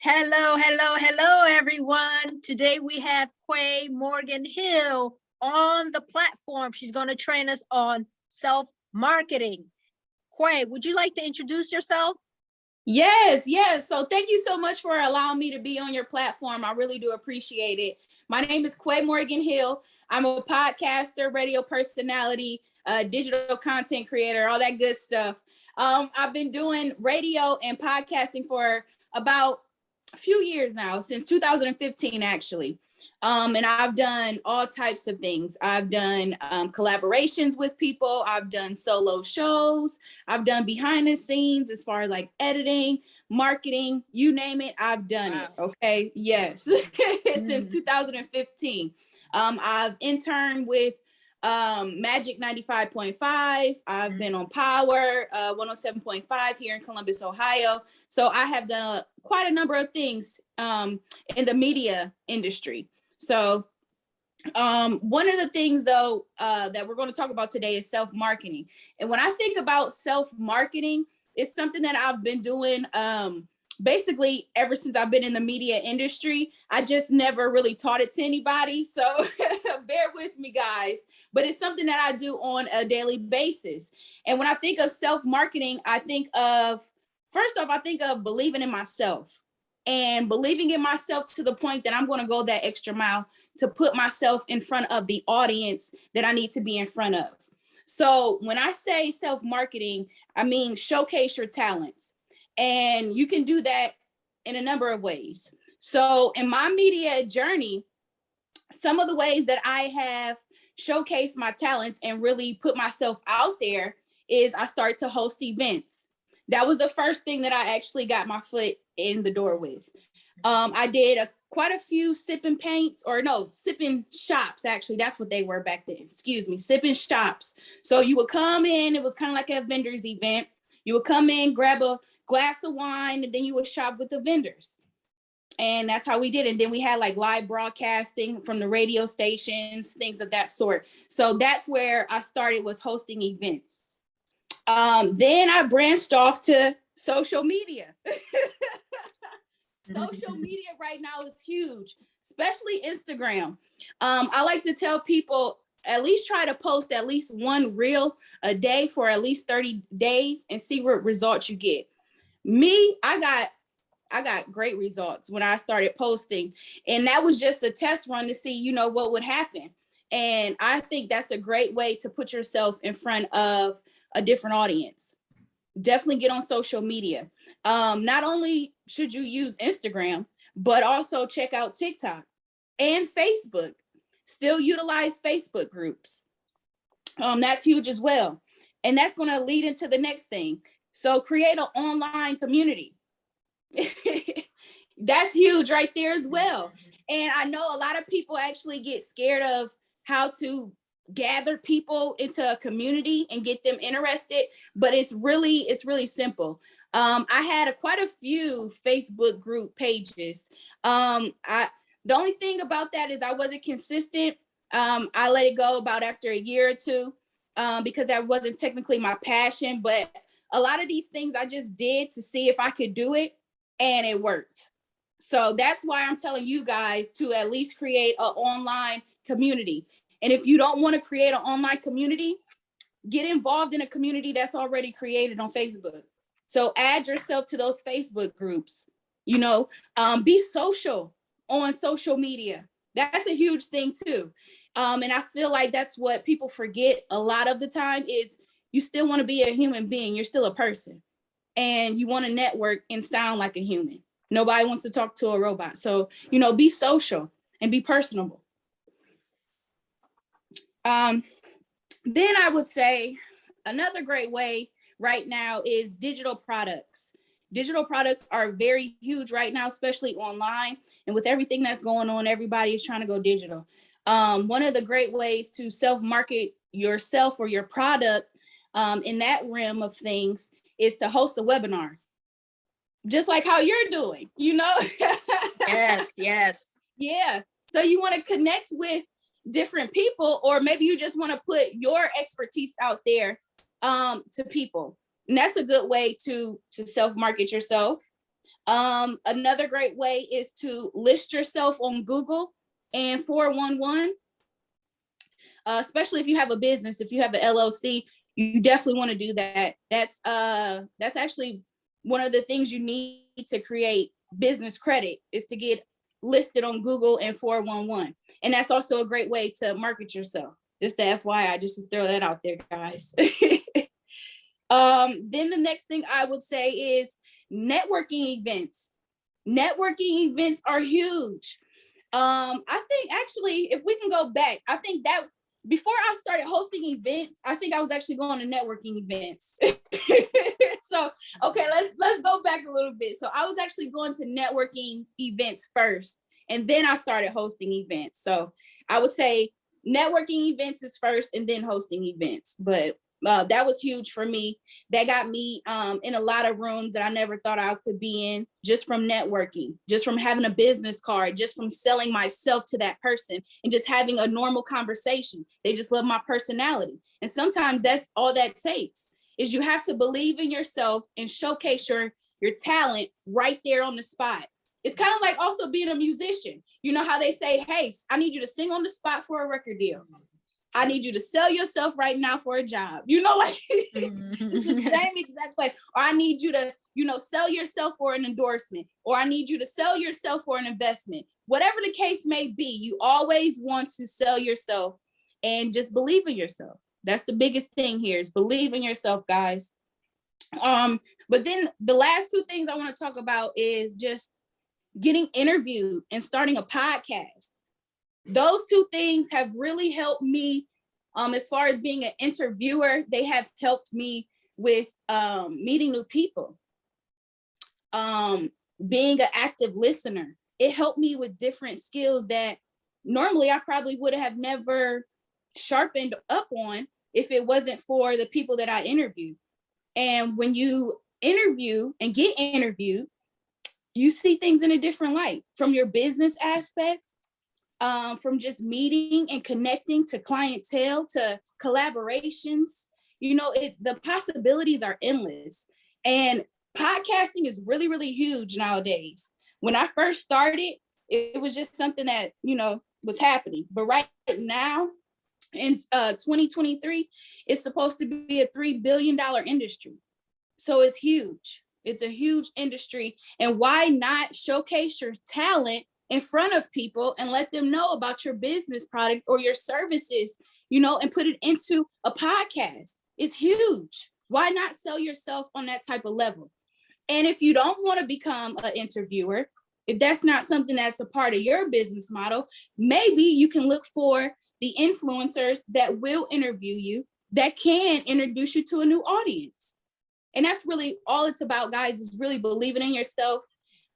Hello, everyone. Today we have Quai Morgan Hill on the platform. She's going to train us on self-marketing. Quai, would you like to introduce yourself? Yes. So thank you so much for allowing me to be on your platform. I really do appreciate it. My name is Quai Morgan Hill. I'm a podcaster, radio personality, digital content creator, all that good stuff. I've been doing radio and podcasting for about a few years now, since 2015, actually. And I've done all types of things. I've done collaborations with people. I've done solo shows. I've done behind the scenes as far as like editing, marketing, you name it, I've done it. Okay. Yes. Since 2015. I've interned with Magic 95.5. I've been on Power 107.5 here in Columbus, Ohio. So I have done quite a number of things in the media industry. So one of the things though that we're going to talk about today is self-marketing. And when I think about self-marketing, it's something that I've been doing basically ever since I've been in the media industry. I just never really taught it to anybody. So bear with me, guys. But it's something that I do on a daily basis. And when I think of self-marketing, first off, I think of believing in myself and believing in myself to the point that I'm going to go that extra mile to put myself in front of the audience that I need to be in front of. So when I say self-marketing, I mean showcase your talents. And you can do that in a number of ways. So in my media journey, some of the ways that I have showcased my talents and really put myself out there is I started to host events. That was the first thing that I actually got my foot in the door with. I did quite a few sipping shops. Actually, that's what they were back then. Sipping shops. So you would come in, it was kind of like a vendor's event. You would come in, grab a glass of wine, and then you would shop with the vendors. And that's how we did it. And then we had like live broadcasting from the radio stations, things of that sort. So that's where I started, was hosting events. Then I branched off to social media. Social media right now is huge, especially Instagram. I like to tell people, at least try to post at least one reel a day for at least 30 days and see what results you get. Me, I got great results when I started posting, and that was just a test run to see, what would happen. And I think that's a great way to put yourself in front of a different audience. Definitely get on social media. Not only should you use Instagram, but also check out TikTok and Facebook. Still utilize Facebook groups. That's huge as well. And that's going to lead into the next thing. So create an online community. That's huge right there as well. And I know a lot of people actually get scared of how to gather people into a community and get them interested, but it's really simple. I had quite a few Facebook group pages. The only thing about that is I wasn't consistent. I let it go about after a year or two because that wasn't technically my passion, but a lot of these things I just did to see if I could do it, and it worked. So that's why I'm telling you guys to at least create an online community. And if you don't want to create an online community, get involved in a community that's already created on Facebook. So add yourself to those Facebook groups, be social on social media. That's a huge thing too. And I feel like that's what people forget a lot of the time is you still want to be a human being. You're still a person, and you want to network and sound like a human. Nobody wants to talk to a robot. So, be social and be personable. Then I would say another great way right now is digital products. Digital products are very huge right now, especially online. And with everything that's going on, everybody is trying to go digital. One of the great ways to self-market yourself or your product in that realm of things is to host a webinar. Just like how you're doing, Yes. Yeah. So you want to connect with different people, or maybe you just want to put your expertise out there to people. And that's a good way to self-market yourself. Another great way is to list yourself on Google and 411. Especially if you have a business, if you have an LLC, you definitely want to do that. That's actually one of the things you need to create business credit, is to get listed on Google and 411. And that's also a great way to market yourself. Just the FYI, just to throw that out there, guys. Then the next thing I would say is networking events. Networking events are huge. I think actually, if we can go back, I think that before I started hosting events, I think I was actually going to networking events. So, okay, let's go back a little bit. So I was actually going to networking events first, and then I started hosting events. So I would say networking events is first and then hosting events. But that was huge for me. That got me in a lot of rooms that I never thought I could be in, just from networking, just from having a business card, just from selling myself to that person and just having a normal conversation. They just love my personality. And sometimes that's all that takes, is you have to believe in yourself and showcase your talent right there on the spot. It's kind of like also being a musician. You know how they say, hey, I need you to sing on the spot for a record deal. I need you to sell yourself right now for a job. You know, like it's the same exact way. Or I need you to, sell yourself for an endorsement, or I need you to sell yourself for an investment. Whatever the case may be, you always want to sell yourself and just believe in yourself. That's the biggest thing here, is believe in yourself, guys. But then the last two things I want to talk about is just getting interviewed and starting a podcast. Those two things have really helped me as far as being an interviewer. They have helped me with meeting new people. Being an active listener, it helped me with different skills that normally I probably would have never sharpened up on if it wasn't for the people that I interviewed. And when you interview and get interviewed, you see things in a different light, from your business aspect, from just meeting and connecting, to clientele, to collaborations. The possibilities are endless. And podcasting is really, really huge nowadays. When I first started, it was just something that, was happening. But right now, in 2023, it's supposed to be a $3 billion industry. So it's huge. It's a huge industry. And why not showcase your talent in front of people and let them know about your business product or your services, and put it into a podcast? It's huge. Why not sell yourself on that type of level? And if you don't want to become an interviewer, if that's not something that's a part of your business model, maybe you can look for the influencers that will interview you, that can introduce you to a new audience. And that's really all it's about, guys, is really believing in yourself,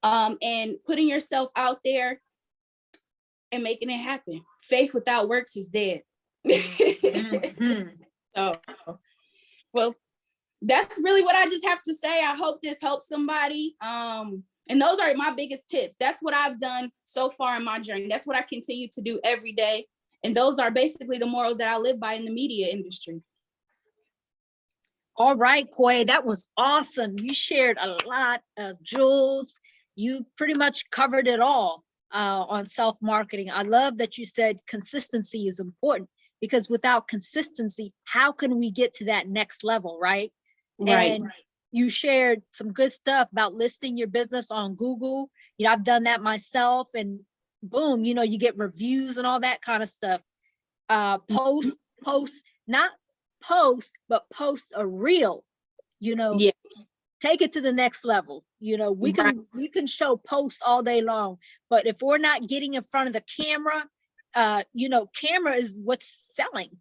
and putting yourself out there and making it happen. Faith without works is dead. Mm-hmm. So, well, that's really what I just have to say. I hope this helps somebody. And those are my biggest tips. That's what I've done so far in my journey. That's what I continue to do every day. And those are basically the morals that I live by in the media industry. All right, Quai, that was awesome. You shared a lot of jewels. You pretty much covered it all on self-marketing. I love that you said consistency is important, because without consistency, how can we get to that next level, right? Right. And you shared some good stuff about listing your business on Google. I've done that myself, and boom, you get reviews and all that kind of stuff. Post, not post, but post a reel, Yeah. Take it to the next level. We can show posts all day long, but if we're not getting in front of the camera, camera is what's selling,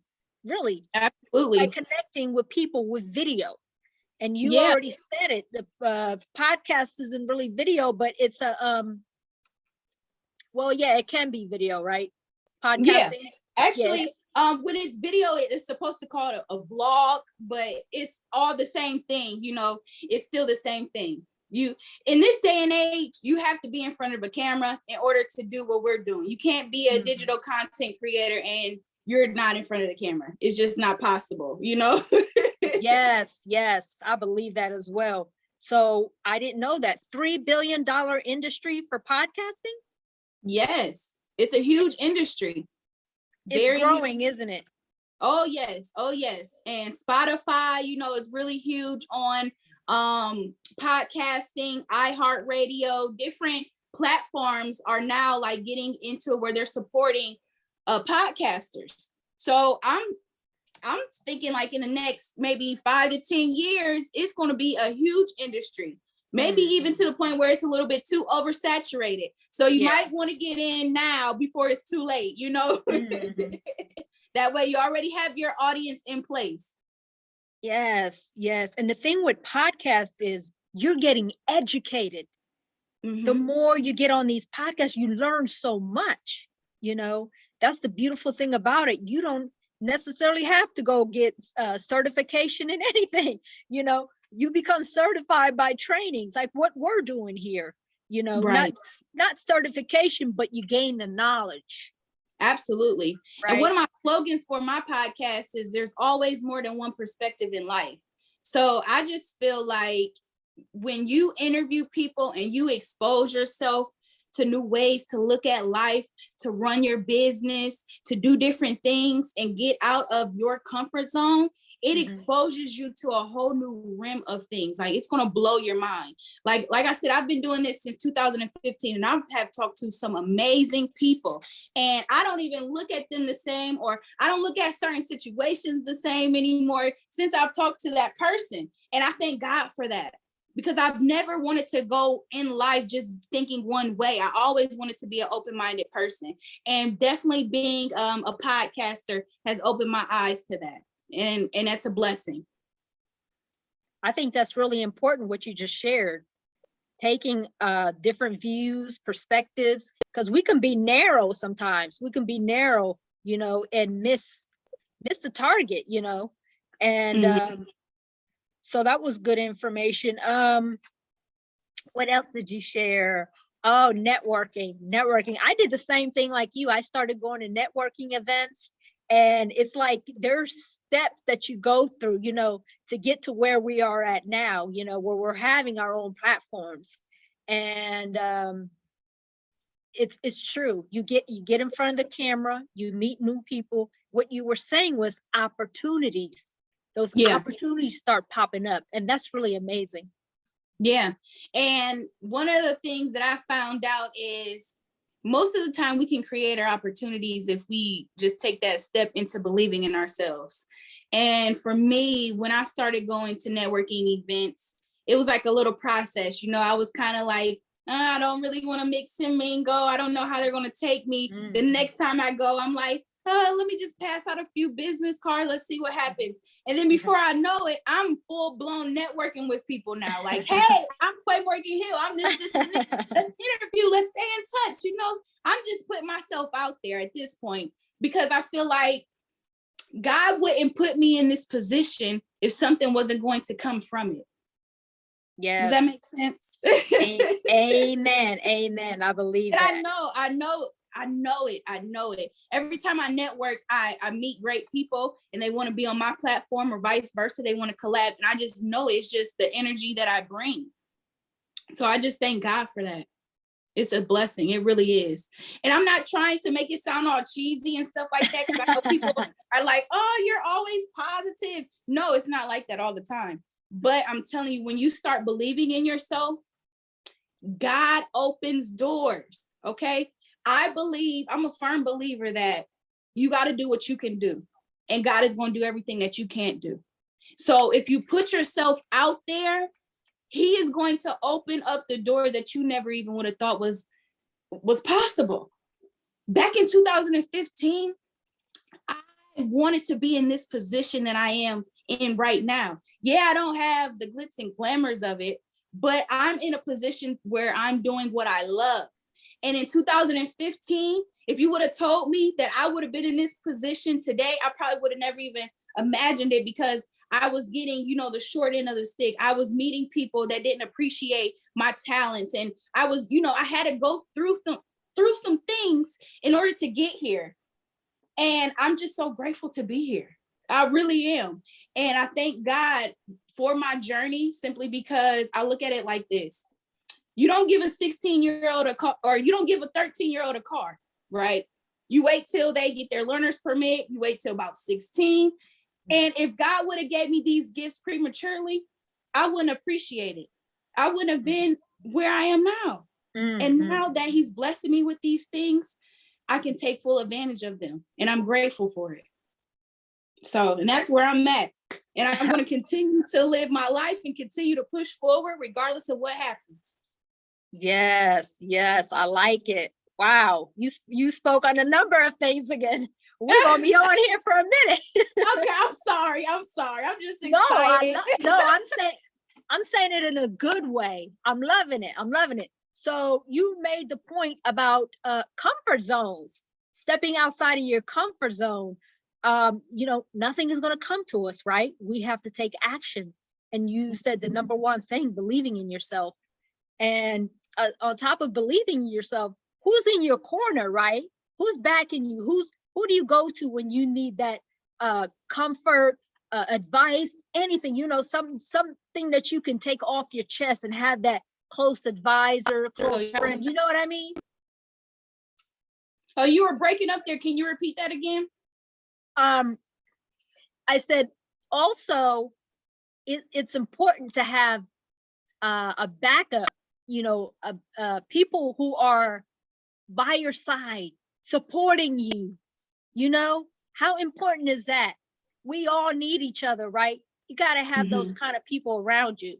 really. Absolutely. By connecting with people with video. And you already said it, the podcast isn't really video, but it's it can be video, right? Podcasting. Yeah, actually, when it's video, it's supposed to call it a vlog, but it's all the same thing. It's still the same thing. In this day and age, you have to be in front of a camera in order to do what we're doing. You can't be a digital content creator and you're not in front of the camera. It's just not possible, Yes, I believe that as well. So I didn't know that $3 billion industry for podcasting. Yes, it's a huge industry. It's Very growing, huge. isn't it? Oh yes, oh yes. And Spotify, is really huge on podcasting, iHeartRadio, different platforms are now like getting into where they're supporting podcasters. So I'm thinking like in the next maybe 5 to 10 years, it's going to be a huge industry. Maybe even to the point where it's a little bit too oversaturated. So you might want to get in now before it's too late, That way you already have your audience in place. Yes, yes. And the thing with podcasts is you're getting educated. The more you get on these podcasts, you learn so much, That's the beautiful thing about it. You don't necessarily have to go get certification in anything, You become certified by trainings like what we're doing here, Right. not certification, but you gain the knowledge. Absolutely. Right. And one of my slogans for my podcast is there's always more than one perspective in life. So I just feel like when you interview people and you expose yourself to new ways to look at life, to run your business, to do different things and get out of your comfort zone, it exposes you to a whole new realm of things. Like it's going to blow your mind. Like I said, I've been doing this since 2015 and I have talked to some amazing people and I don't even look at them the same, or I don't look at certain situations the same anymore since I've talked to that person. And I thank God for that, because I've never wanted to go in life just thinking one way. I always wanted to be an open-minded person, and definitely being a podcaster has opened my eyes to that. And that's a blessing. I think that's really important what you just shared, taking different views, perspectives, because we can be narrow sometimes. We can be narrow, and miss the target, and so that was good information. What else did you share? Oh, networking. I did the same thing like you. I started going to networking events. And it's like there's steps that you go through, to get to where we are at now, where we're having our own platforms. And it's true. You get in front of the camera, you meet new people. What you were saying was opportunities. Those opportunities start popping up, and that's really amazing. Yeah. And one of the things that I found out is most of the time we can create our opportunities if we just take that step into believing in ourselves. And for me, when I started going to networking events, it was like a little process. I was kind of like, I don't really want to mix and mingle. I don't know how they're going to take me. The next time I go, I'm like, let me just pass out a few business cards. Let's see what happens. And then before I know it, I'm full blown networking with people now. Like, hey, I'm Quai Morgan Hill. I'm this interview. Let's stay in touch. I'm just putting myself out there at this point because I feel like God wouldn't put me in this position if something wasn't going to come from it. Yes. Does that make sense? Amen. Amen. I believe that. I know it. Every time I network, I meet great people and they want to be on my platform or vice versa. They want to collab. And I just know it's just the energy that I bring. So I just thank God for that. It's a blessing. It really is. And I'm not trying to make it sound all cheesy and stuff like that, because I know people are like, oh, you're always positive. No, it's not like that all the time. But I'm telling you, when you start believing in yourself, God opens doors. Okay. I'm a firm believer that you got to do what you can do, and God is going to do everything that you can't do. So if you put yourself out there, He is going to open up the doors that you never even would have thought was possible. Back in 2015, I wanted to be in this position that I am in right now. Yeah, I don't have the glitz and glamours of it, but I'm in a position where I'm doing what I love. And in 2015, if you would have told me that I would have been in this position today, I probably would have never even imagined it, because I was getting, the short end of the stick. I was meeting people that didn't appreciate my talents. And I was, I had to go through some things in order to get here. And I'm just so grateful to be here. I really am. And I thank God for my journey, simply because I look at it like this. You don't give a 16-year-old a car, or you don't give a 13-year-old a car, right? You wait till they get their learner's permit. You wait till about 16. And if God would have gave me these gifts prematurely, I wouldn't appreciate it. I wouldn't have been where I am now. And now that he's blessing me with these things, I can take full advantage of them. And I'm grateful for it. So, and that's where I'm at. And I'm going to continue to live my life and continue to push forward regardless of what happens. Yes, yes, I like it. Wow, you spoke on a number of things again. We're gonna be on here for a minute. Okay, I'm sorry. I'm just excited. I'm saying it in a good way. I'm loving it. So you made the point about comfort zones, stepping outside of your comfort zone. Nothing is going to come to us, right? We have to take action. And you said the number one thing, believing in yourself. And on top of believing in yourself, who's in your corner, right? Who's backing you? Who do you go to when you need that comfort, advice, anything, something that you can take off your chest and have that close advisor, close friend, you know what I mean? Oh, you were breaking up there. Can you repeat that again? I said, also, it's important to have a backup, people who are by your side, supporting you. How important is that? We all need each other, right? You got to have those kind of people around you.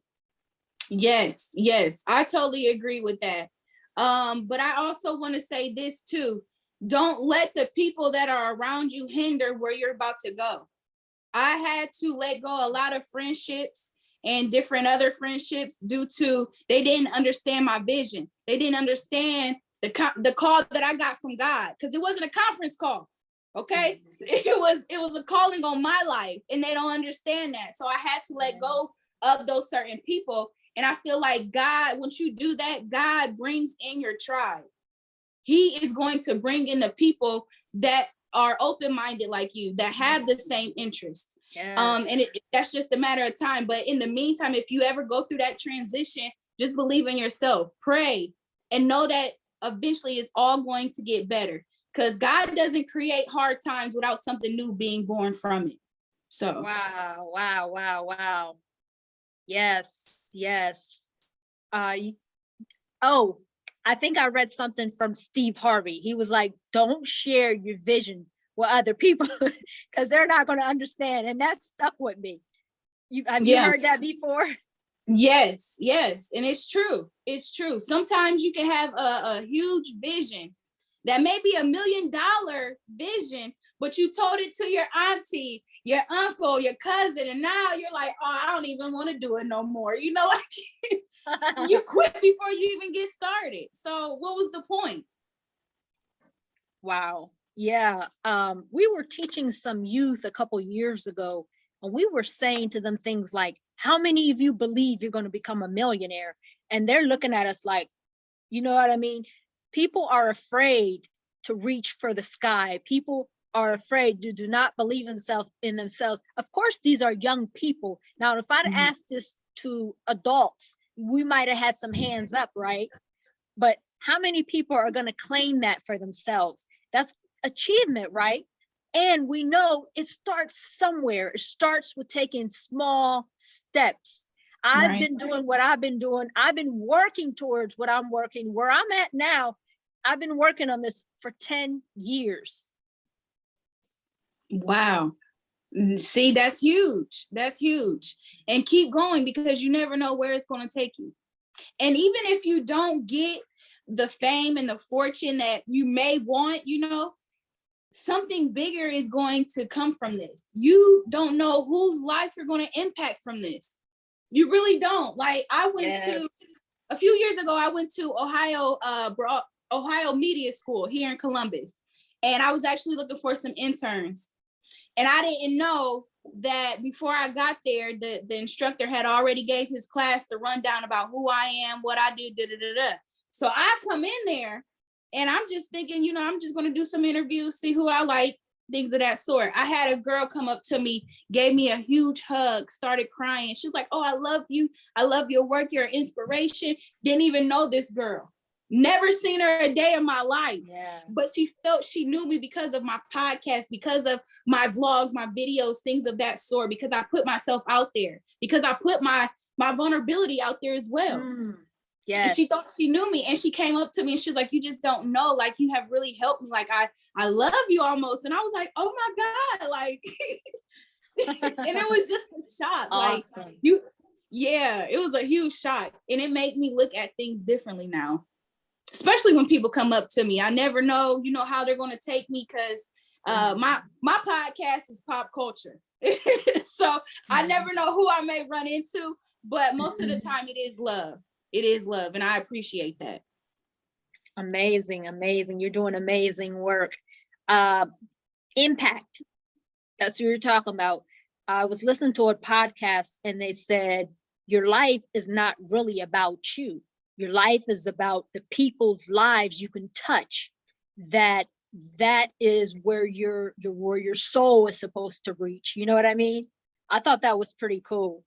Yes, I totally agree with that. But I also want to say this too. Don't let the people that are around you hinder where you're about to go. I had to let go a lot of friendships and different other friendships due to they didn't understand my vision. They didn't understand the call that I got from God, because it wasn't a conference call. Okay, it was a calling on my life, and they don't understand that. So I had to let go of those certain people. And I feel like God, once you do that, God brings in your tribe. He is going to bring in the people that are open-minded like you, that have the same interests. Yes. And that's just a matter of time. But in the meantime, if you ever go through that transition, just believe in yourself, pray, and know that eventually it's all going to get better, because God doesn't create hard times without something new being born from it. So wow. Yes. I think I read something from Steve Harvey. He was like, don't share your vision with other people because they're not going to understand. And that stuck with me. Have you heard that before? Yes. And it's true. Sometimes you can have a huge vision that may be $1 million vision, but you told it to your auntie, your uncle, your cousin, and now you're like, oh, I don't even want to do it no more. You quit before you even get started. So what was the point? Wow. Yeah. We were teaching some youth a couple years ago, and we were saying to them things like, how many of you believe you're going to become a millionaire? And they're looking at us like, you know what I mean? People are afraid to reach for the sky. People are afraid to do not believe in themselves. Of course, these are young people. Now, if I'd asked this to adults, we might have had some hands up, right? But how many people are going to claim that for themselves? That's achievement, right? And we know it starts somewhere. It starts with taking small steps. I've been doing what I've been doing. I've been working towards what I'm working. Where I'm at now, I've been working on this for 10 years. Wow. See, that's huge. And keep going, because you never know where it's going to take you. And even if you don't get the fame and the fortune that you may want, something bigger is going to come from this. You don't know whose life you're going to impact from this. You really don't. Like a few years ago, I went to Ohio Media School here in Columbus. And I was actually looking for some interns. And I didn't know that before I got there, the instructor had already gave his class the rundown about who I am, what I do, So I come in there and I'm just thinking, I'm just going to do some interviews, see who I like, things of that sort. I had a girl come up to me, gave me a huge hug, started crying. She's like, oh, I love you. I love your work. You're an inspiration. Didn't even know this girl. Never seen her a day in my life. Yeah. But she felt she knew me because of my podcast, because of my vlogs, my videos, things of that sort, because I put myself out there, because I put my vulnerability out there as well. Yes. And she thought she knew me, and she came up to me and she was like, you just don't know, like, you have really helped me. Like, I love you almost. And I was like, oh my God, like, and it was just a shock. Awesome. Like, yeah, it was a huge shock. And it made me look at things differently now, especially when people come up to me. I never know, how they're going to take me, because my podcast is pop culture. So I never know who I may run into, but most of the time it is love. It is love, and I appreciate that. Amazing, amazing. You're doing amazing work. Impact. That's what you're talking about. I was listening to a podcast and they said, your life is not really about you. Your life is about the people's lives you can touch. That is where your soul is supposed to reach. You know what I mean? I thought that was pretty cool.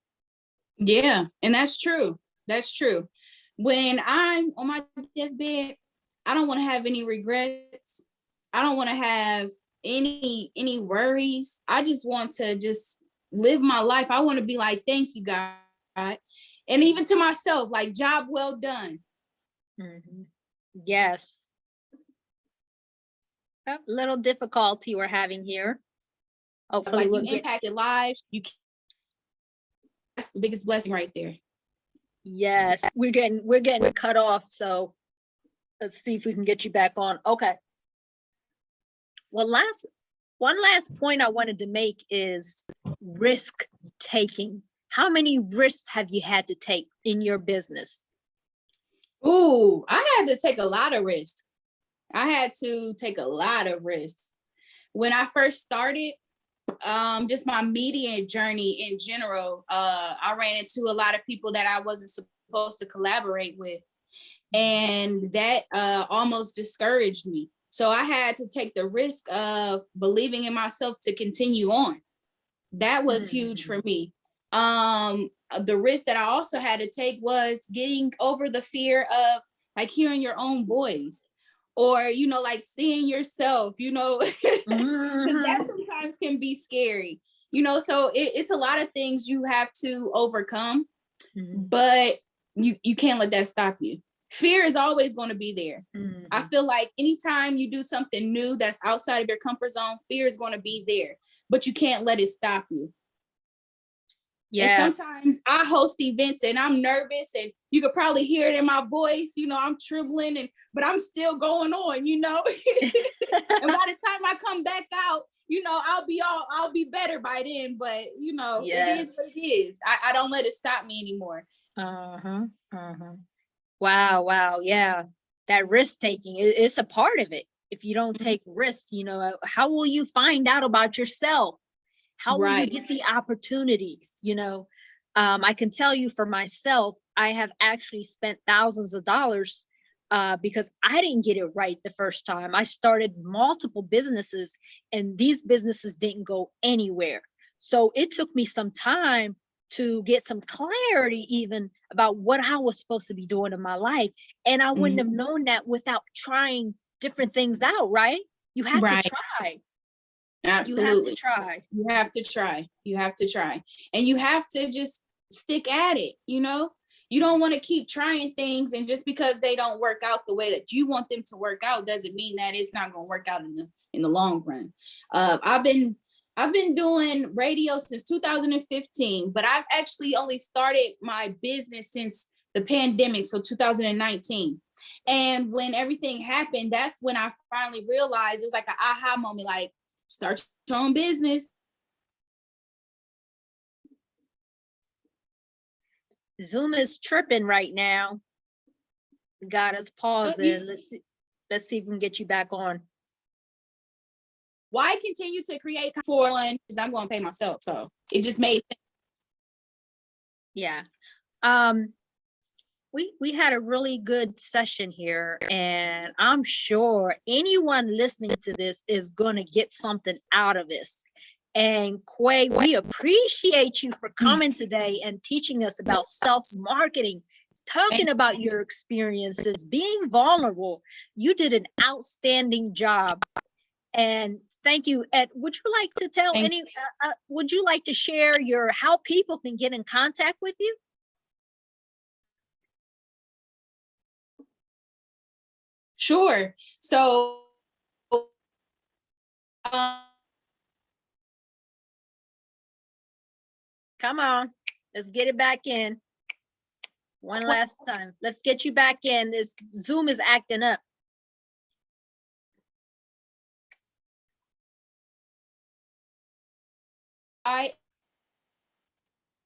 Yeah, and that's true. That's true. When I'm on my deathbed, I don't want to have any regrets. I don't want to have any worries. I just want to just live my life. I want to be like, thank you, God. And even to myself, like, job well done. Yes. A little difficulty we're having here. Hopefully, like, you impacted lives. That's the biggest blessing right there. Yes, we're getting cut off, so let's see if we can get you back on. Okay. Well, one last point I wanted to make is risk taking. How many risks have you had to take in your business? Ooh, I had to take a lot of risks. I had to take a lot of risks. When I first started, just my media journey in general, I ran into a lot of people that I wasn't supposed to collaborate with. And that almost discouraged me. So I had to take the risk of believing in myself to continue on. That was huge for me. The risk that I also had to take was getting over the fear of, like, hearing your own voice, or, like, seeing yourself, because that sometimes can be scary, so it's a lot of things you have to overcome, but you can't let that stop you. Fear is always going to be there. I feel like anytime you do something new that's outside of your comfort zone, fear is going to be there, but you can't let it stop you. Yeah. And sometimes I host events and I'm nervous, and you could probably hear it in my voice. I'm trembling, but I'm still going on, And by the time I come back out, I'll be better by then. But It is what it is. I don't let it stop me anymore. Wow. Yeah. That risk taking is a part of it. If you don't take risks, how will you find out about yourself? How will you get the opportunities? I can tell you for myself, I have actually spent thousands of dollars because I didn't get it right the first time. I started multiple businesses and these businesses didn't go anywhere. So it took me some time to get some clarity even about what I was supposed to be doing in my life. And I wouldn't have known that without trying different things out, right? You have to try. Absolutely. You have to try. You have to try. And you have to just stick at it, You don't want to keep trying things, and just because they don't work out the way that you want them to work out doesn't mean that it's not going to work out in the long run. I've been doing radio since 2015, but I've actually only started my business since the pandemic, so 2019. And when everything happened, that's when I finally realized, it was like an aha moment, like, start your own business. Zoom is tripping right now. Got us pausing. Let's see if we can get you back on. Why continue to create for one? Because I'm going to pay myself. So it just made sense. Yeah. we had a really good session here, and I'm sure anyone listening to this is going to get something out of this. And Quay, we appreciate you for coming today and teaching us about self-marketing, talking about your experiences, being vulnerable. You did an outstanding job. And thank you. Ed, would you like to tell would you like to share how people can get in contact with you? Sure. So, Come on, let's get it back in. One last time. Let's get you back in. This Zoom is acting up.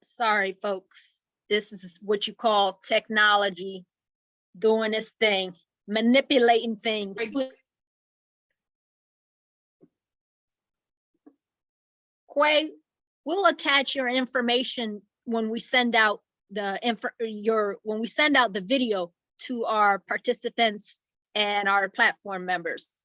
Sorry, folks. This is what you call technology doing its thing, manipulating things. Quay, we'll attach your information when we send out the when we send out the video to our participants and our platform members.